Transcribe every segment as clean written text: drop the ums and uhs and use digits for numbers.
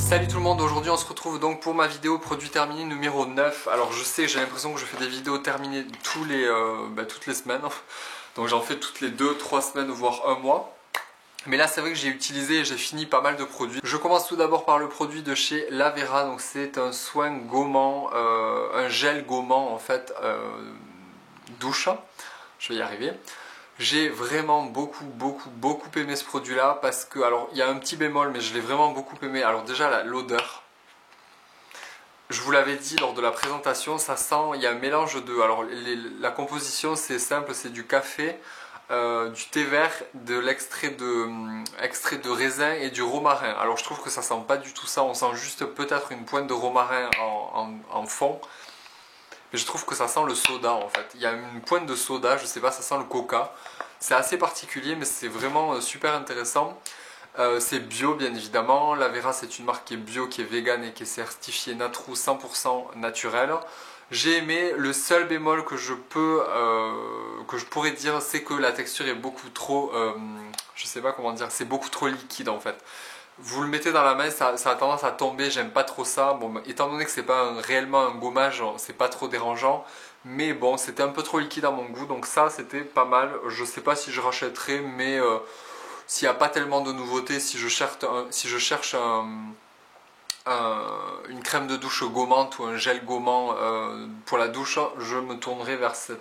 Salut tout le monde, aujourd'hui on se retrouve donc pour ma vidéo produit terminé numéro 9. Alors je sais, j'ai l'impression que je fais des vidéos terminées toutes les semaines. Donc j'en fais toutes les 2-3 semaines voire un mois. Mais là c'est vrai que j'ai utilisé et j'ai fini pas mal de produits. Je commence tout d'abord par le produit de chez Lavera. Donc c'est un soin gommant, un gel gommant en fait, douche. Je vais y arriver. J'ai vraiment beaucoup aimé ce produit là parce que, alors il y a un petit bémol mais je l'ai vraiment beaucoup aimé. Alors déjà l'odeur, je vous l'avais dit lors de la présentation, ça sent, il y a un mélange de, alors la composition c'est simple, c'est du café, du thé vert, de l'extrait de raisin et du romarin. Alors je trouve que ça sent pas du tout ça, on sent juste peut-être une pointe de romarin en fond. Mais je trouve que ça sent le soda en fait. Il y a une pointe de soda, je sais pas, ça sent le coca. C'est assez particulier mais c'est vraiment super intéressant. C'est bio bien évidemment. Lavera c'est une marque qui est bio, qui est vegan et qui est certifiée Natrou 100% naturel. J'ai aimé, le seul bémol que je pourrais dire, c'est que la texture est beaucoup trop, je sais pas comment dire, c'est beaucoup trop liquide en fait. Vous le mettez dans la main, ça a tendance à tomber, j'aime pas trop ça. Bon, étant donné que c'est pas réellement un gommage, c'est pas trop dérangeant. Mais bon, c'était un peu trop liquide à mon goût, donc ça c'était pas mal. Je sais pas si je rachèterai, mais s'il n'y a pas tellement de nouveautés, si je cherche une crème de douche gommante ou un gel gommant pour la douche, je me tournerai vers ce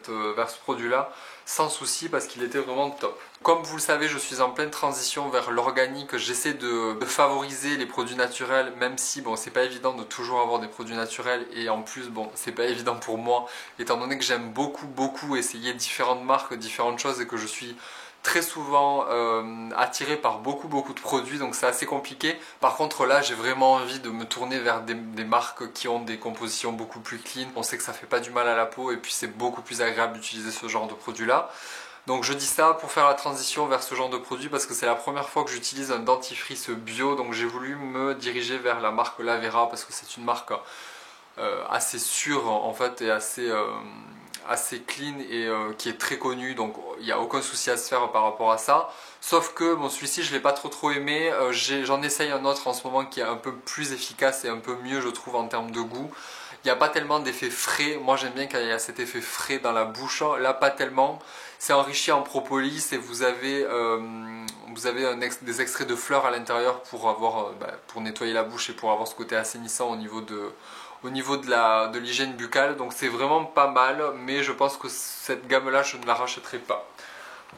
produit-là sans souci parce qu'il était vraiment top. Comme vous le savez, je suis en pleine transition vers l'organique. J'essaie de favoriser les produits naturels, même si bon, c'est pas évident de toujours avoir des produits naturels et en plus bon, c'est pas évident pour moi étant donné que j'aime beaucoup essayer différentes marques, différentes choses et que je suis très souvent attiré par beaucoup de produits, donc c'est assez compliqué. Par contre là j'ai vraiment envie de me tourner vers des marques qui ont des compositions beaucoup plus clean. On sait que ça fait pas du mal à la peau et puis c'est beaucoup plus agréable d'utiliser ce genre de produit là. Donc je dis ça pour faire la transition vers ce genre de produit parce que c'est la première fois que j'utilise un dentifrice bio, donc j'ai voulu me diriger vers la marque Lavera parce que c'est une marque assez sûre en fait et assez clean et qui est très connu, donc il n'y a aucun souci à se faire par rapport à ça. Sauf que bon, celui-ci je l'ai pas trop aimé, j'en essaye un autre en ce moment qui est un peu plus efficace et un peu mieux je trouve en termes de goût. Il n'y a pas tellement d'effet frais, moi j'aime bien quand il y a cet effet frais dans la bouche, là pas tellement. C'est enrichi en propolis et vous avez des extraits de fleurs à l'intérieur pour pour nettoyer la bouche et pour avoir ce côté assainissant au niveau de l'hygiène buccale. Donc c'est vraiment pas mal, mais je pense que cette gamme là je ne la rachèterai pas.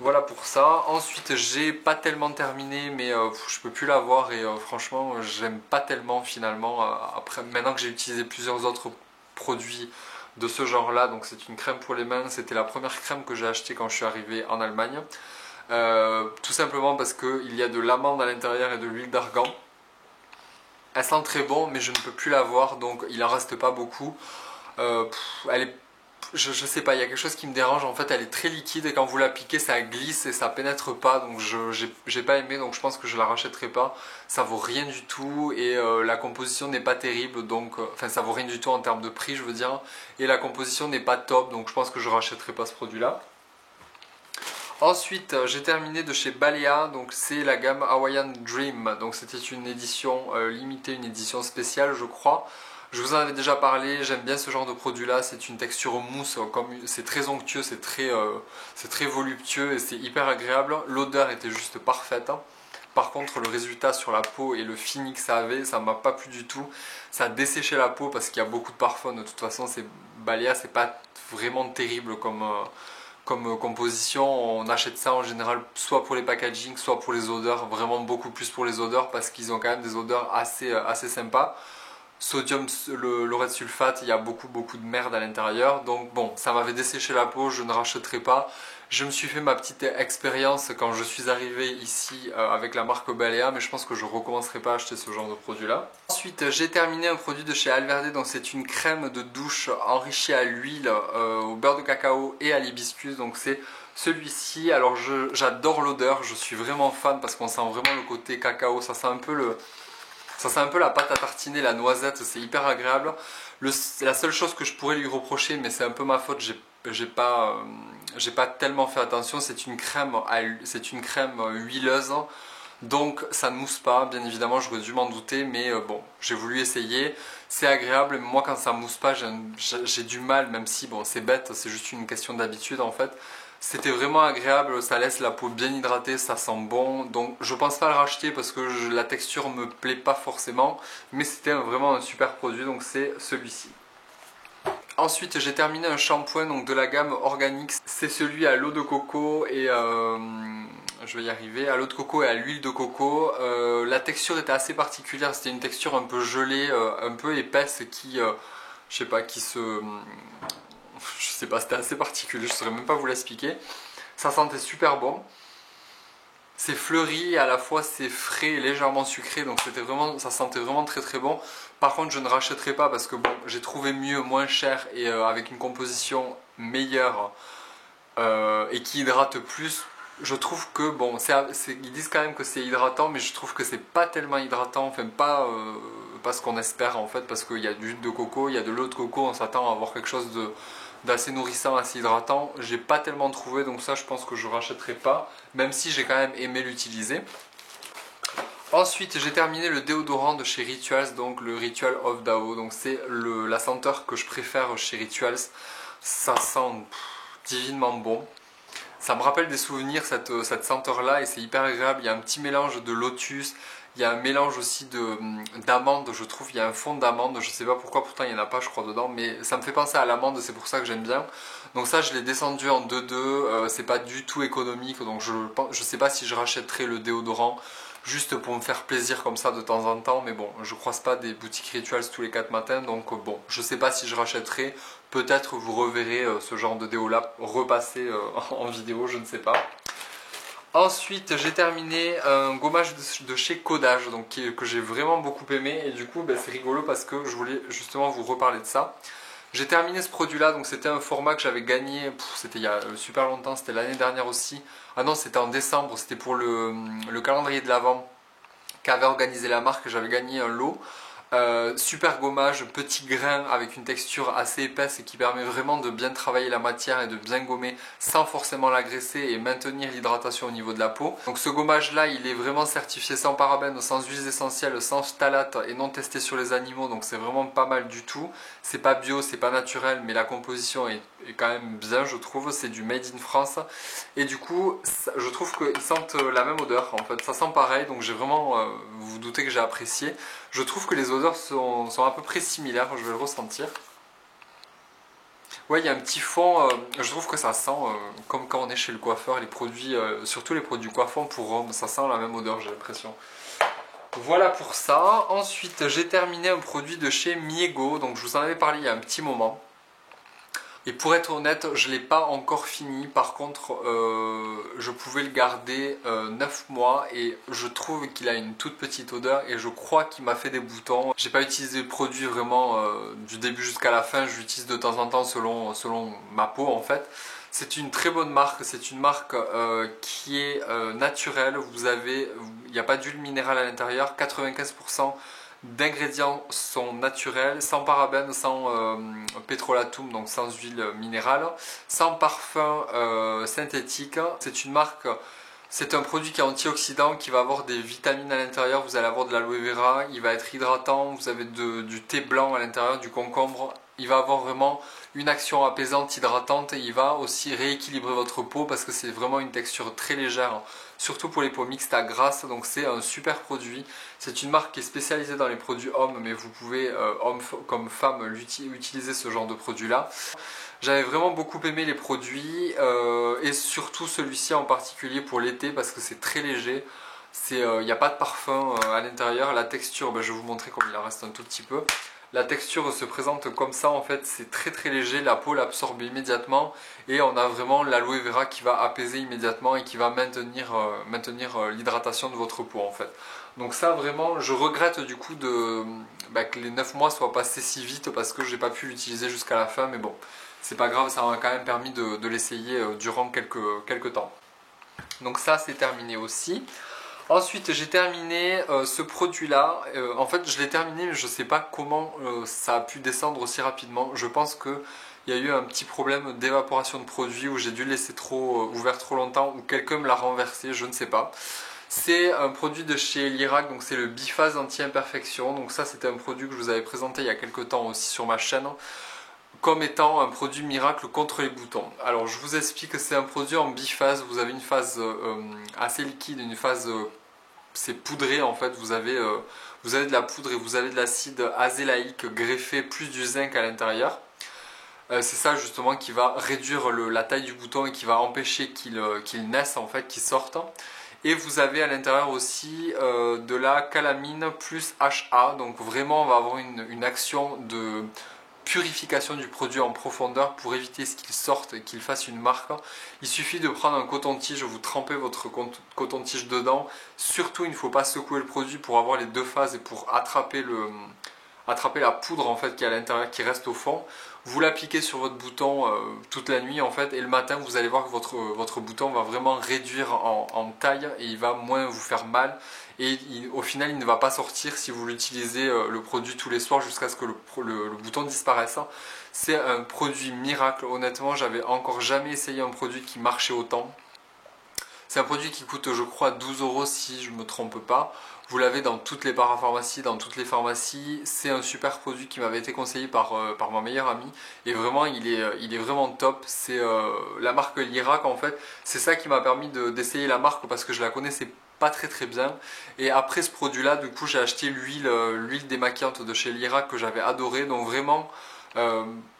Voilà pour ça. Ensuite j'ai pas tellement terminé mais je peux plus l'avoir et franchement j'aime pas tellement finalement après, maintenant que j'ai utilisé plusieurs autres produits de ce genre là. Donc c'est une crème pour les mains, c'était la première crème que j'ai achetée quand je suis arrivé en Allemagne, tout simplement parce qu'il y a de l'amande à l'intérieur et de l'huile d'argan. Elle sent très bon mais je ne peux plus l'avoir, donc il en reste pas beaucoup. Elle est, je sais pas, il y a quelque chose qui me dérange en fait, elle est très liquide et quand vous l'appliquez ça glisse et ça pénètre pas, donc j'ai pas aimé, donc je pense que je la rachèterai pas. Ça vaut rien du tout et la composition n'est pas terrible, donc enfin ça vaut rien du tout en termes de prix je veux dire, et la composition n'est pas top, donc je pense que je rachèterai pas ce produit là. Ensuite, j'ai terminé de chez Balea, donc c'est la gamme Hawaiian Dream. Donc c'était une édition limitée, une édition spéciale, je crois. Je vous en avais déjà parlé, j'aime bien ce genre de produit là. C'est une texture mousse, c'est très onctueux, c'est très voluptueux et c'est hyper agréable. L'odeur était juste parfaite. Par contre, le résultat sur la peau et le fini que ça avait, ça m'a pas plu du tout. Ça a desséché la peau parce qu'il y a beaucoup de parfum. De toute façon, Balea, c'est pas vraiment terrible comme composition. On achète ça en général soit pour les packaging, soit pour les odeurs, vraiment beaucoup plus pour les odeurs parce qu'ils ont quand même des odeurs assez sympas. Sodium lauret de sulfate, il y a beaucoup de merde à l'intérieur, donc bon, ça m'avait desséché la peau, je ne rachèterai pas. Je me suis fait ma petite expérience quand je suis arrivé ici avec la marque Balea, mais je pense que je ne recommencerai pas à acheter ce genre de produit là. Ensuite j'ai terminé un produit de chez Alverde, donc c'est une crème de douche enrichie à l'huile, au beurre de cacao et à l'hibiscus, donc c'est celui-ci. Alors j'adore l'odeur, je suis vraiment fan parce qu'on sent vraiment le côté cacao, ça sent un peu la pâte à tartiner, la noisette, c'est hyper agréable. La seule chose que je pourrais lui reprocher, mais c'est un peu ma faute, j'ai pas tellement fait attention, c'est une crème huileuse. donc ça ne mousse pas. Bien évidemment j'aurais dû m'en douter, mais bon, j'ai voulu essayer. C'est agréable, mais moi quand ça mousse pas j'ai du mal, même si bon c'est bête, c'est juste une question d'habitude en fait. C'était vraiment agréable, ça laisse la peau bien hydratée, ça sent bon, donc je pense pas le racheter parce que la texture me plaît pas forcément, mais c'était vraiment un super produit, donc c'est celui-ci. Ensuite j'ai terminé un shampoing donc de la gamme Organix, c'est celui à l'eau de coco et je vais y arriver, à l'eau de coco et à l'huile de coco. La texture était assez particulière, c'était une texture un peu gelée, un peu épaisse qui, je sais pas, je sais pas, c'était assez particulier, je saurais même pas vous l'expliquer. Ça sentait super bon. C'est fleuri et à la fois c'est frais et légèrement sucré, donc ça sentait vraiment très très bon. Par contre je ne rachèterai pas parce que bon, j'ai trouvé mieux, moins cher et avec une composition meilleure et qui hydrate plus. Je trouve que bon, ils disent quand même que c'est hydratant, mais je trouve que c'est pas tellement hydratant, enfin pas ce qu'on espère en fait, parce qu'il y a du jus de coco, il y a de l'eau de coco, on s'attend à avoir quelque chose d'assez nourrissant, assez hydratant. J'ai pas tellement trouvé, donc ça je pense que je rachèterai pas, même si j'ai quand même aimé l'utiliser. Ensuite j'ai terminé le déodorant de chez Rituals, donc le Ritual of Dao, donc c'est la senteur que je préfère chez Rituals. Ça sent divinement bon. Ça me rappelle des souvenirs cette senteur là et c'est hyper agréable. Il y a un petit mélange de lotus, il y a un mélange aussi d'amande, je trouve. Il y a un fond d'amande, je sais pas pourquoi, pourtant il n'y en a pas je crois dedans, mais ça me fait penser à l'amande, c'est pour ça que j'aime bien. Donc ça je l'ai descendu en 2,2, c'est pas du tout économique, donc je sais pas si je rachèterai le déodorant juste pour me faire plaisir comme ça de temps en temps, mais bon, je croise pas des boutiques Rituals tous les 4 matins, donc bon, je sais pas si je rachèterai. Peut-être vous reverrez ce genre de déo là repasser en vidéo, je ne sais pas. Ensuite j'ai terminé un gommage de chez Codage, donc que j'ai vraiment beaucoup aimé, et du coup ben, c'est rigolo parce que je voulais justement vous reparler de ça. J'ai terminé ce produit là, donc c'était un format que j'avais gagné, c'était il y a super longtemps, c'était l'année dernière aussi. Ah non, c'était en décembre, c'était pour le calendrier de l'Avent qu'avait organisé la marque, j'avais gagné un lot. Super gommage, petit grain avec une texture assez épaisse et qui permet vraiment de bien travailler la matière et de bien gommer sans forcément l'agresser et maintenir l'hydratation au niveau de la peau. Donc ce gommage là il est vraiment certifié sans parabènes, sans huiles essentielles, sans phtalates et non testé sur les animaux, donc c'est vraiment pas mal du tout. C'est pas bio, c'est pas naturel, mais la composition est quand même bien je trouve, c'est du made in France et du coup je trouve qu'ils sentent la même odeur en fait, ça sent pareil, donc j'ai vraiment, vous vous doutez que j'ai apprécié. Je trouve que les odeurs sont à peu près similaires, je vais le ressentir. Ouais, il y a un petit fond, je trouve que ça sent comme quand on est chez le coiffeur, les produits, surtout les produits coiffants pour hommes, ça sent la même odeur j'ai l'impression. Voilà pour ça. Ensuite j'ai terminé un produit de chez Miego, donc je vous en avais parlé il y a un petit moment. Et pour être honnête, je ne l'ai pas encore fini. Par contre, je pouvais le garder 9 mois et je trouve qu'il a une toute petite odeur et je crois qu'il m'a fait des boutons. J'ai pas utilisé le produit vraiment du début jusqu'à la fin. Je l'utilise de temps en temps selon ma peau en fait. C'est une très bonne marque. C'est une marque qui est naturelle. Il n'y a pas d'huile minérale à l'intérieur. 95% d'ingrédients sont naturels, sans parabènes, sans pétrolatum, donc sans huile minérale, sans parfum synthétique. C'est une marque, c'est un produit qui est antioxydant, qui va avoir des vitamines à l'intérieur, vous allez avoir de l'aloe vera, il va être hydratant, vous avez du thé blanc à l'intérieur, du concombre, il va avoir vraiment une action apaisante, hydratante et il va aussi rééquilibrer votre peau parce que c'est vraiment une texture très légère, surtout pour les peaux mixtes à grasse, donc c'est un super produit. C'est une marque qui est spécialisée dans les produits hommes, mais vous pouvez, homme comme femme, utiliser ce genre de produit là. J'avais vraiment beaucoup aimé les produits et surtout celui-ci en particulier pour l'été parce que c'est très léger. Il n'y a pas de parfum à l'intérieur, la texture, ben, je vais vous montrer comme il en reste un tout petit peu. La texture se présente comme ça en fait, c'est très très léger, la peau l'absorbe immédiatement et on a vraiment l'aloe vera qui va apaiser immédiatement et qui va maintenir l'hydratation de votre peau en fait. Donc ça vraiment, je regrette du coup que les 9 mois soient passés si vite parce que j'ai pas pu l'utiliser jusqu'à la fin, mais bon, c'est pas grave, ça m'a quand même permis de l'essayer durant quelques temps. Donc ça c'est terminé aussi. Ensuite j'ai terminé ce produit là, en fait je l'ai terminé mais je ne sais pas comment ça a pu descendre aussi rapidement. Je pense qu'il y a eu un petit problème d'évaporation de produit où j'ai dû le laisser ouvert trop longtemps ou quelqu'un me l'a renversé, je ne sais pas. C'est un produit de chez Lirac, donc c'est le Biphase Anti-Imperfection. Donc ça c'était un produit que je vous avais présenté il y a quelques temps aussi sur ma chaîne, comme étant un produit miracle contre les boutons. Alors je vous explique que c'est un produit en biphase, vous avez une phase assez liquide, une phase c'est poudré en fait, vous avez de la poudre et vous avez de l'acide azélaïque greffé plus du zinc à l'intérieur. C'est ça justement qui va réduire la taille du bouton et qui va empêcher qu'il naisse en fait, qu'il sorte. Et vous avez à l'intérieur aussi de la calamine plus HA, donc vraiment on va avoir une action de purification du produit en profondeur pour éviter ce qu'il sorte et qu'il fasse une marque. Il suffit de prendre un coton-tige, vous trempez votre coton-tige dedans. Surtout il ne faut pas secouer le produit pour avoir les deux phases et pour attraper la poudre en fait qui est à l'intérieur, qui reste au fond. Vous l'appliquez sur votre bouton toute la nuit en fait, et le matin vous allez voir que votre bouton va vraiment réduire en taille et il va moins vous faire mal, et au final il ne va pas sortir si vous l'utilisez le produit tous les soirs jusqu'à ce que le bouton disparaisse. C'est un produit miracle, honnêtement j'avais encore jamais essayé un produit qui marchait autant. C'est un produit qui coûte je crois 12 € si je ne me trompe pas. Vous l'avez dans toutes les parapharmacies, dans toutes les pharmacies. C'est un super produit qui m'avait été conseillé par ma meilleure amie. Et vraiment, il est vraiment top. C'est la marque Lirac en fait. C'est ça qui m'a permis d'essayer la marque parce que je la connaissais pas très bien. Et après ce produit là, du coup j'ai acheté l'huile démaquillante de chez Lirac que j'avais adoré. Donc vraiment,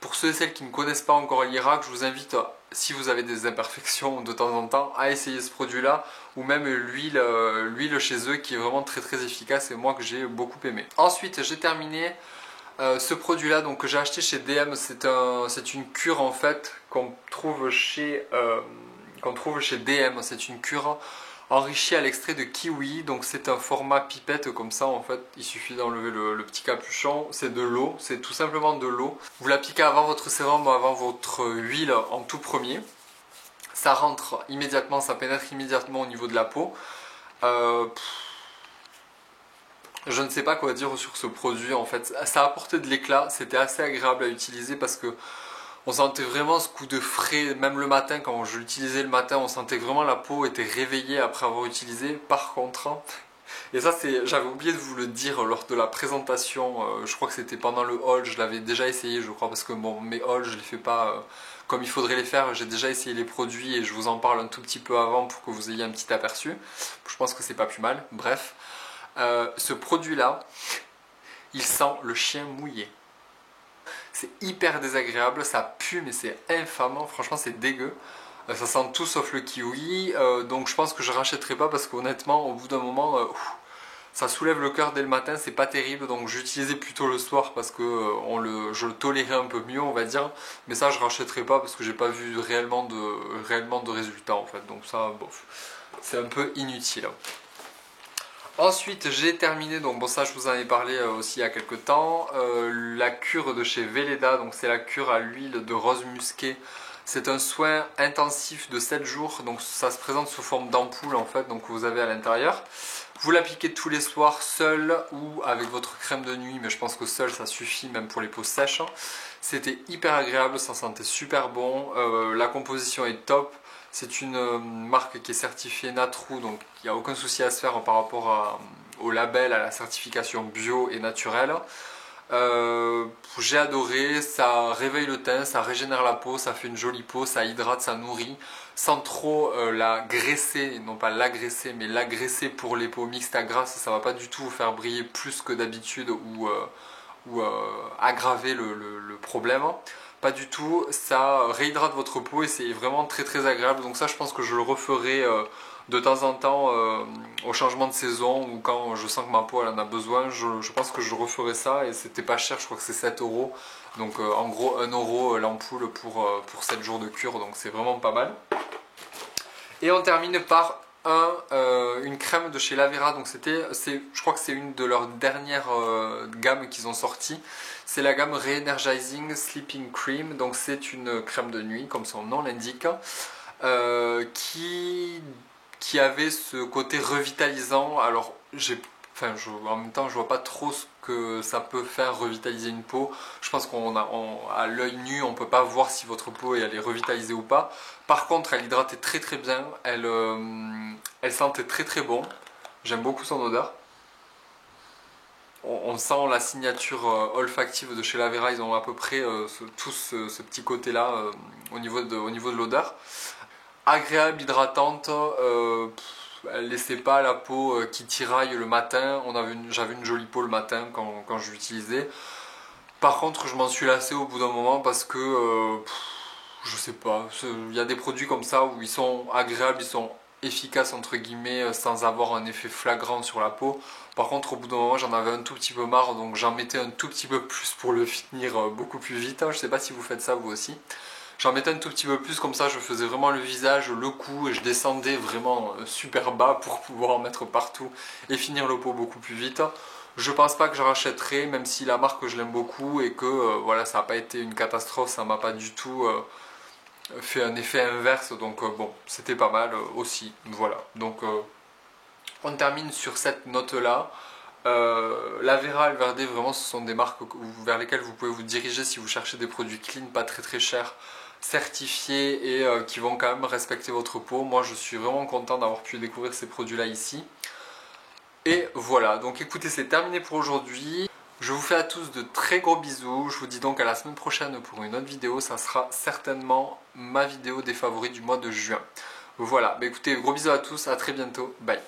pour ceux et celles qui ne connaissent pas encore Lirac, je vous invite, si vous avez des imperfections de temps en temps, à essayer ce produit là, ou même l'huile chez eux qui est vraiment très efficace et moi que j'ai beaucoup aimé. Ensuite j'ai terminé ce produit là donc, que j'ai acheté chez DM. C'est une cure en fait qu'on trouve chez DM. C'est une cure enrichie à l'extrait de kiwi, donc c'est un format pipette comme ça en fait, il suffit d'enlever le petit capuchon, c'est de l'eau, c'est tout simplement de l'eau. Vous l'appliquez avant votre sérum, avant votre huile en tout premier. Ça rentre immédiatement, ça pénètre immédiatement au niveau de la peau. Je ne sais pas quoi dire sur ce produit en fait, ça a apporté de l'éclat, c'était assez agréable à utiliser parce que on sentait vraiment ce coup de frais, même le matin, quand je l'utilisais le matin, on sentait que vraiment la peau était réveillée après avoir utilisé. Par contre, et ça j'avais oublié de vous le dire lors de la présentation, je crois que c'était pendant le haul, je l'avais déjà essayé je crois, parce que bon, mes hauls je les fais pas comme il faudrait les faire, j'ai déjà essayé les produits et je vous en parle un tout petit peu avant pour que vous ayez un petit aperçu. Je pense que c'est pas plus mal, bref. Ce produit là, il sent le chien mouillé. C'est hyper désagréable, ça pue mais c'est infâme, franchement c'est dégueu. Ça sent tout sauf le kiwi, donc je pense que je rachèterai pas parce qu'honnêtement au bout d'un moment ça soulève le cœur dès le matin, c'est pas terrible, donc j'utilisais plutôt le soir parce que je le tolérais un peu mieux on va dire, mais ça je rachèterai pas parce que j'ai pas vu réellement de résultats en fait, donc ça bof, c'est un peu inutile. Ensuite j'ai terminé, donc bon ça je vous en ai parlé aussi il y a quelques temps, la cure de chez Velleda, donc c'est la cure à l'huile de rose musquée. C'est un soin intensif de 7 jours, donc ça se présente sous forme d'ampoule en fait, donc vous avez à l'intérieur. Vous l'appliquez tous les soirs seul ou avec votre crème de nuit, mais je pense que seul ça suffit même pour les peaux sèches. C'était hyper agréable, ça sentait super bon, la composition est top. C'est une marque qui est certifiée Natrou, donc il n'y a aucun souci à se faire par rapport au label, à la certification bio et naturelle. J'ai adoré, ça réveille le teint, ça régénère la peau, ça fait une jolie peau, ça hydrate, ça nourrit, sans trop la graisser, non pas l'agresser, mais l'agresser pour les peaux mixtes à grasse, ça va pas du tout vous faire briller plus que d'habitude ou aggraver le problème. Pas du tout, ça réhydrate votre peau et c'est vraiment très agréable, donc ça je pense que je le referai de temps en temps au changement de saison ou quand je sens que ma peau elle en a besoin, je pense que je referai ça et c'était pas cher, je crois que c'est 7 €, donc en gros 1 € l'ampoule pour 7 jours de cure, donc c'est vraiment pas mal. Et on termine par une crème de chez Lavera, donc je crois que c'est une de leurs dernières gammes qu'ils ont sorti. C'est la gamme Re-Energizing Sleeping Cream, donc c'est une crème de nuit comme son nom l'indique, qui avait ce côté revitalisant. Alors en même temps je vois pas trop ce que ça peut faire revitaliser une peau. Je pense qu'à l'œil nu, on ne peut pas voir si votre peau elle est revitalisée ou pas. Par contre, elle hydratait très très bien, elle sentait très très bon. J'aime beaucoup son odeur. On sent la signature olfactive de chez La Vera, ils ont à peu près tous ce petit côté là au niveau de l'odeur. Agréable, hydratante, elle laissait pas la peau qui tiraille le matin. J'avais une jolie peau le matin quand je l'utilisais. Par contre, je m'en suis lassé au bout d'un moment parce que je sais pas, il y a des produits comme ça où ils sont agréables, ils sont efficaces entre guillemets sans avoir un effet flagrant sur la peau. Par contre, au bout d'un moment, j'en avais un tout petit peu marre, donc j'en mettais un tout petit peu plus pour le finir beaucoup plus vite. Je sais pas si vous faites ça vous aussi. J'en mettais un tout petit peu plus, comme ça je faisais vraiment le visage, le cou, et je descendais vraiment super bas pour pouvoir en mettre partout et finir le pot beaucoup plus vite. Je pense pas que je rachèterai, même si la marque je l'aime beaucoup et que voilà, ça n'a pas été une catastrophe, ça m'a pas du tout fait un effet inverse, donc bon, c'était pas mal aussi. Voilà, donc on termine sur cette note là. La Vera, Alverde, vraiment ce sont des marques vers lesquelles vous pouvez vous diriger si vous cherchez des produits clean, pas très très chers, certifiés et qui vont quand même respecter votre peau. Moi je suis vraiment content d'avoir pu découvrir ces produits là ici. Et voilà, donc écoutez, c'est terminé pour aujourd'hui. Je vous fais à tous de très gros bisous. Je vous dis donc à la semaine prochaine pour une autre vidéo. Ça sera certainement ma vidéo des favoris du mois de juin. Voilà, bah écoutez, gros bisous à tous, à très bientôt, bye.